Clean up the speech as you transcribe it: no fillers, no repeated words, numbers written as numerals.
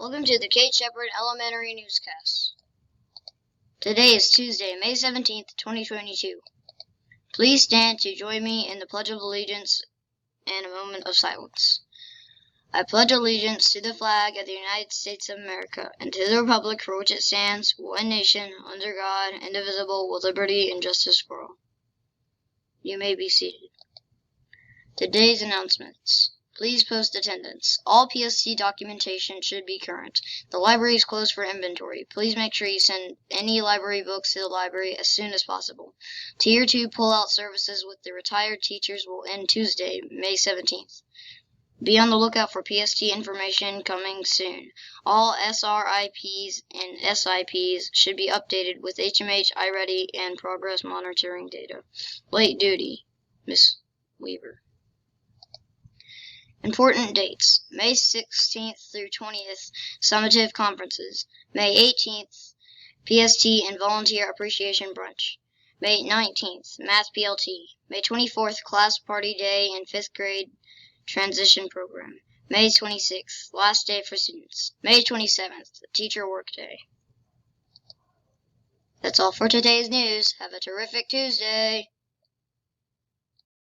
Welcome to the Kate Shepherd Elementary Newscast. Today is Tuesday, May 17th, 2022. Please stand to join me in the Pledge of Allegiance and a moment of silence. I pledge allegiance to the flag of the United States of America and to the republic for which it stands, one nation, under God, indivisible, with liberty and justice for all. You may be seated. Today's announcements. Please post attendance. All PST documentation should be current. The library is closed for inventory. Please make sure you send any library books to the library as soon as possible. Tier 2 pull-out services with the retired teachers will end Tuesday, May 17th. Be on the lookout for PST information coming soon. All SRIPs and SIPs should be updated with HMH, iReady, and progress monitoring data. Late duty, Miss Weaver. Important dates: May 16th through 20th, summative conferences. May 18th, PST and Volunteer Appreciation Brunch. May 19th, Math PLT. May 24th, Class Party Day and 5th grade Transition Program. May 26th, last day for students. May 27th, Teacher Work Day. That's all for today's news. Have a terrific Tuesday.